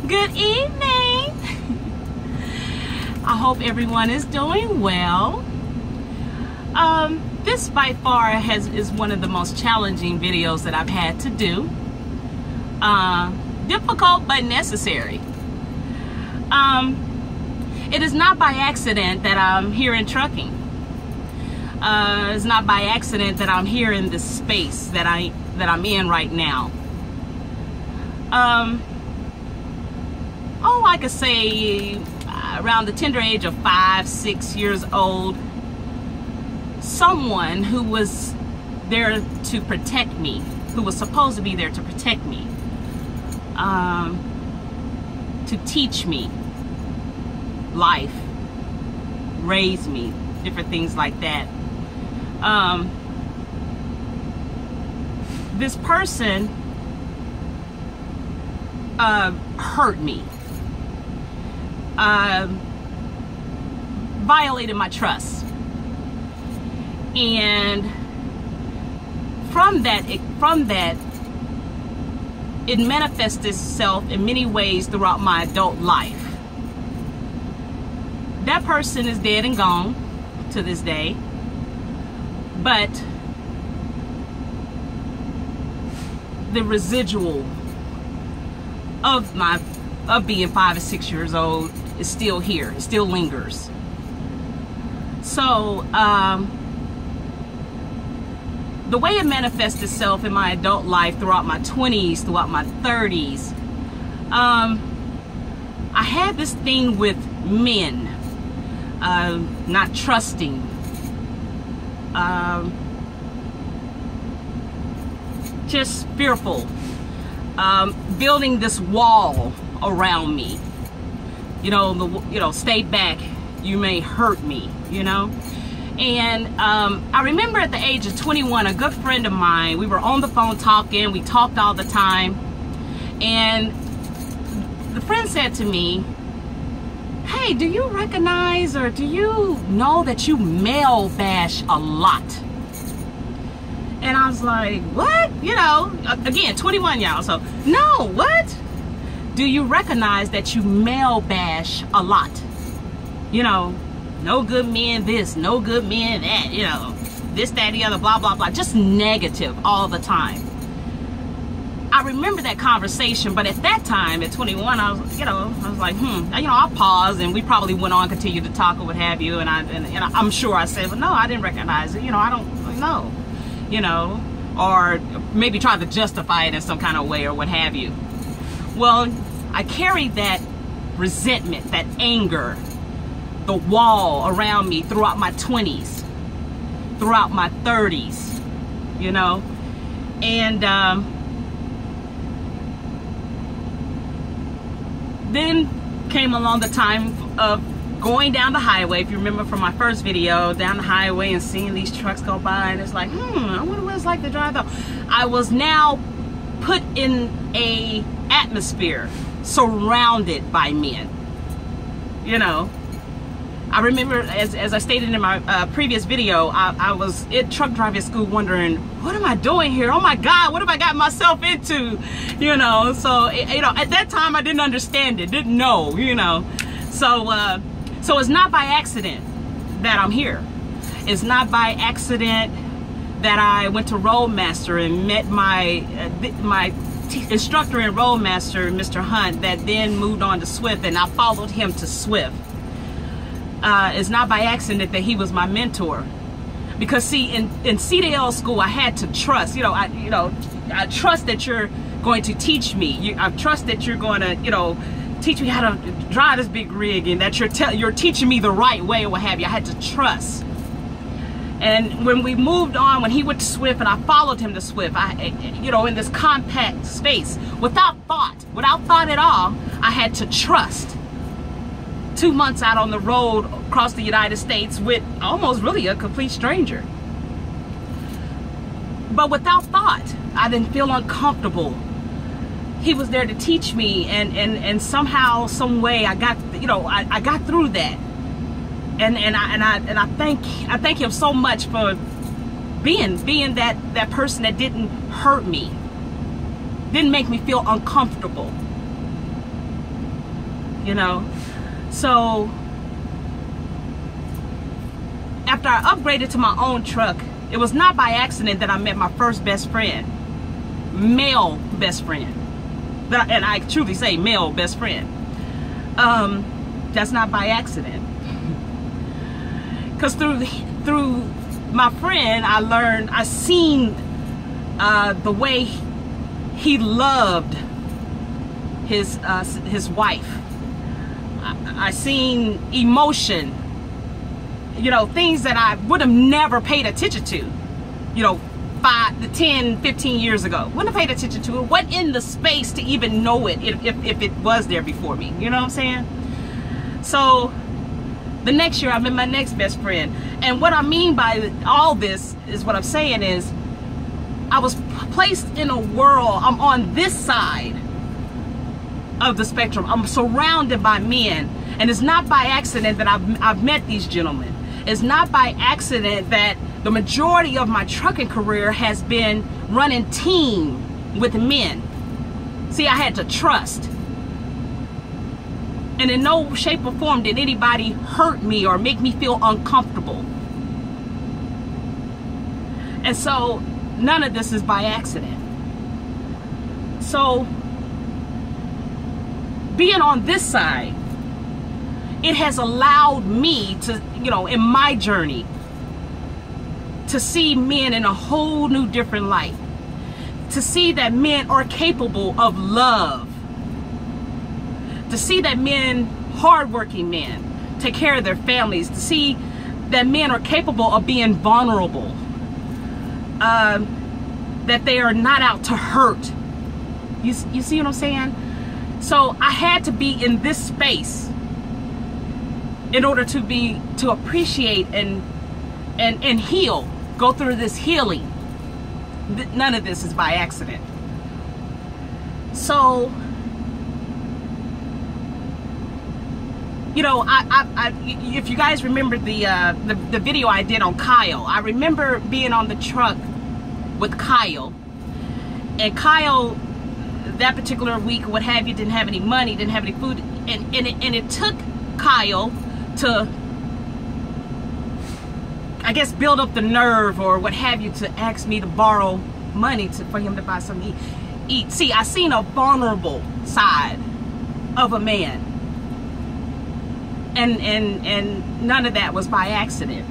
Good evening. I hope everyone is doing well. This by far is one of the most challenging videos that I've had to do. Difficult but necessary. It is not by accident that I'm here in trucking. It's not by accident that I'm here in this space that I'm in right now. I could say around the tender age of 5, 6 years old, someone who was there to protect me, who was supposed to be there to protect me, to teach me life, raise me, different things like that. This person hurt me, violated my trust, and from that it manifests itself in many ways throughout my adult life. That person is dead and gone to this day, but the residual of being 5 or 6 years old is still here. It still lingers. So the way it manifests itself in my adult life throughout my 20s, throughout my 30s, I had this thing with men, not trusting, just fearful, building this wall around me. Stay back, you may hurt me, And I remember at the age of 21, a good friend of mine, we were on the phone talking, we talked all the time, and the friend said to me, "Hey, do you recognize or do you know that you male bash a lot?" And I was like, "What?" Again, 21, y'all, so, "No, what? Do you recognize that you male bash a lot? No good men this, no good men that, this, that, the other, blah, blah, blah." Just negative all the time. I remember that conversation, but at that time, at 21, I was like, I paused, and we probably went on, continued to talk or what have you, and I'm sure I said, "Well, no, I didn't recognize it, I don't know," or maybe try to justify it in some kind of way or what have you. Well, I carried that resentment, that anger, the wall around me throughout my 20s, throughout my 30s, and then came along the time of going down the highway. If you remember from my first video, down the highway and seeing these trucks go by, and it's like, I wonder what it's like to drive though. I was now put in a atmosphere surrounded by men. I remember, as I stated in my previous video, I was at truck driving school wondering, what am I doing here? Oh my God, what have I got myself into? So, at that time I didn't understand it, didn't know, So it's not by accident that I'm here. It's not by accident that I went to Roadmaster and met my instructor in Roadmaster, Mr. Hunt, that then moved on to Swift, and I followed him to Swift. It's not by accident that he was my mentor, because see, in CDL school, I had to trust. I trust that you're going to teach me. I trust that you're going to, teach me how to drive this big rig, and that you're teaching me the right way or what have you. I had to trust. And when we moved on, when he went to Swift and I followed him to Swift, in this compact space, without thought at all, I had to trust. 2 months out on the road across the United States with almost really a complete stranger. But without thought, I didn't feel uncomfortable. He was there to teach me, and somehow, some way, I got I got through that. And I thank him so much for being that person that didn't hurt me, didn't make me feel uncomfortable. you know. So after I upgraded to my own truck, it was not by accident that I met my first best friend, male best friend. And I truly say male best friend. That's not by accident. Because through my friend, I seen the way he loved his wife. I seen emotion, you know, things that I would have never paid attention to, you know, 5 to 10, 15 years ago. Wouldn't have paid attention to it. Wasn't in the space to even know it if it was there before me. You know what I'm saying? So the next year I met my next best friend. And what I mean by all this is, what I'm saying is, I was placed in a world. I'm on this side of the spectrum. I'm surrounded by men. And it's not by accident that I've met these gentlemen. It's not by accident that the majority of my trucking career has been running team with men. See, I had to trust. And in no shape or form did anybody hurt me or make me feel uncomfortable. And so none of this is by accident. So being on this side, it has allowed me to, you know, in my journey, to see men in a whole new different light. To see that men are capable of love. To see that men, hardworking men, take care of their families. To see that men are capable of being vulnerable. That they are not out to hurt. You see what I'm saying? So I had to be in this space in order to appreciate and heal, go through this healing. None of this is by accident. So, you know, if you guys remember the video I did on Kyle, I remember being on the truck with Kyle, and Kyle, that particular week, what have you, didn't have any money, didn't have any food, and it took Kyle to, I guess, build up the nerve or what have you to ask me to borrow money for him to buy something to eat. See, I seen a vulnerable side of a man, and none of that was by accident.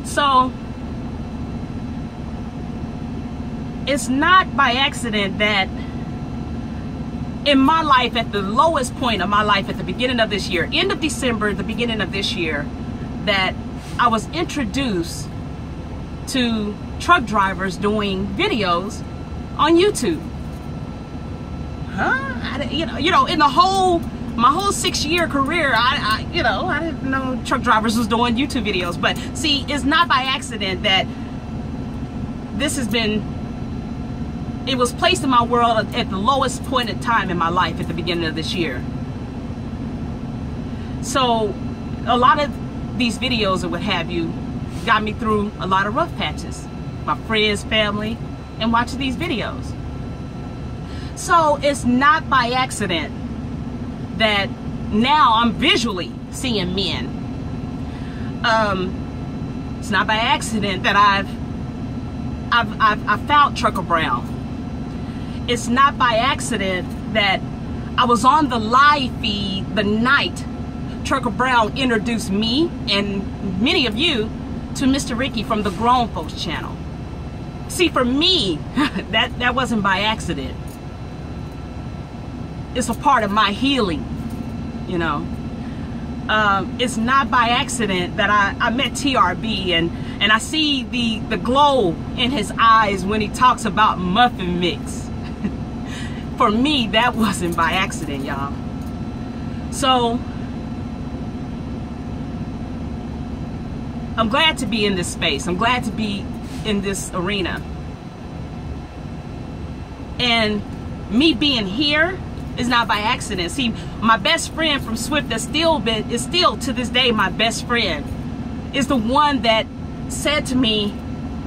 So it's not by accident that in my life, at the lowest point of my life, at the beginning of this year, end of December, the beginning of this year, that I was introduced to truck drivers doing videos on YouTube. Huh? You know, in my whole 6-year career, I didn't know truck drivers was doing YouTube videos. But see, it's not by accident that this has been. It was placed in my world at the lowest point in time in my life at the beginning of this year. So a lot of these videos or what have you got me through a lot of rough patches. My friends, family, and watching these videos. So it's not by accident that now I'm visually seeing men. It's not by accident that I've found Trucker Brown. It's not by accident that I was on the live feed the night Trucker Brown introduced me and many of you to Mr. Ricky from the Grown Folks channel. See, for me, that wasn't by accident. It's a part of my healing, you know. It's not by accident that I met TRB and I see the glow in his eyes when he talks about muffin mix. For me, that wasn't by accident, y'all. So I'm glad to be in this space. I'm glad to be in this arena. And me being here is not by accident. See, my best friend from Swift is still to this day my best friend, is the one that said to me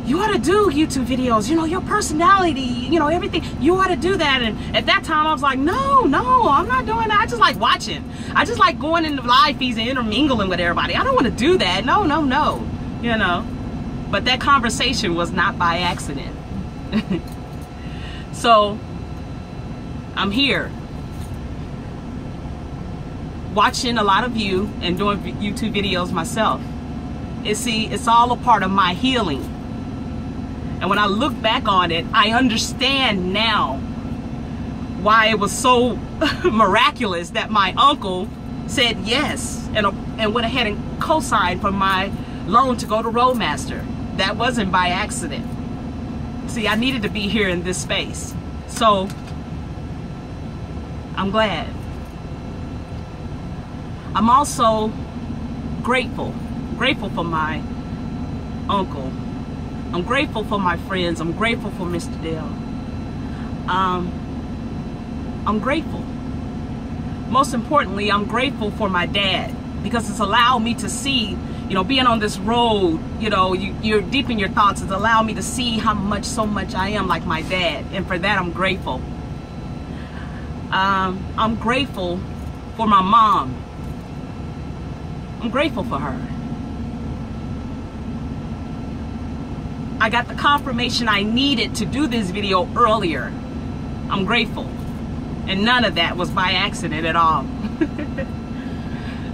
you ought to do YouTube videos, you know, your personality, you know, everything, you ought to do that. And at that time I was like, no, I'm not doing that. I just like watching. I just like going into live feeds and intermingling with everybody. I don't want to do that. No, you know. But that conversation was not by accident. So I'm here watching a lot of you and doing YouTube videos myself. It's all a part of my healing. And when I look back on it, I understand now why it was so miraculous that my uncle said yes and went ahead and co-signed for my loan to go to Roadmaster. That wasn't by accident. See, I needed to be here in this space. So I'm glad. I'm also grateful for my uncle. I'm grateful for my friends. I'm grateful for Mr. Dale. I'm grateful. Most importantly, I'm grateful for my dad, because it's allowed me to see, you know, being on this road, you know, you're deep in your thoughts. It's allowed me to see so much I am like my dad. And for that, I'm grateful. I'm grateful for my mom. I'm grateful for her. I got the confirmation I needed to do this video earlier. I'm grateful. And none of that was by accident at all.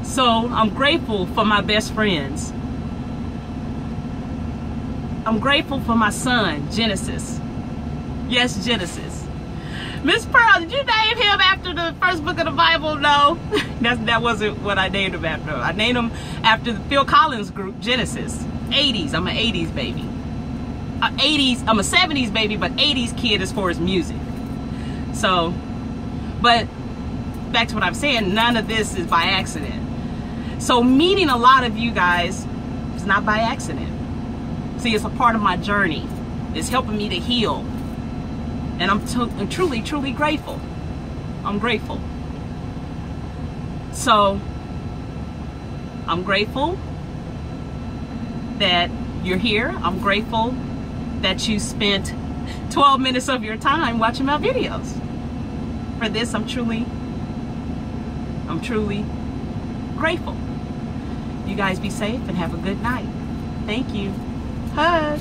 So I'm grateful for my best friends. I'm grateful for my son, Genesis. Yes, Genesis. Miss Pearl, did you name him after the first book of the Bible? No, that wasn't what I named him after. I named him after the Phil Collins group, Genesis. 80s, I'm an 80s baby. I'm a 70s baby, but 80s kid as far as music. So, but back to what I'm saying, none of this is by accident. So meeting a lot of you guys is not by accident. See, it's a part of my journey. It's helping me to heal. And I'm truly, truly grateful. I'm grateful. So, I'm grateful that you're here. I'm grateful that you spent 12 minutes of your time watching my videos. For this, I'm truly grateful. You guys be safe and have a good night. Thank you. Hug.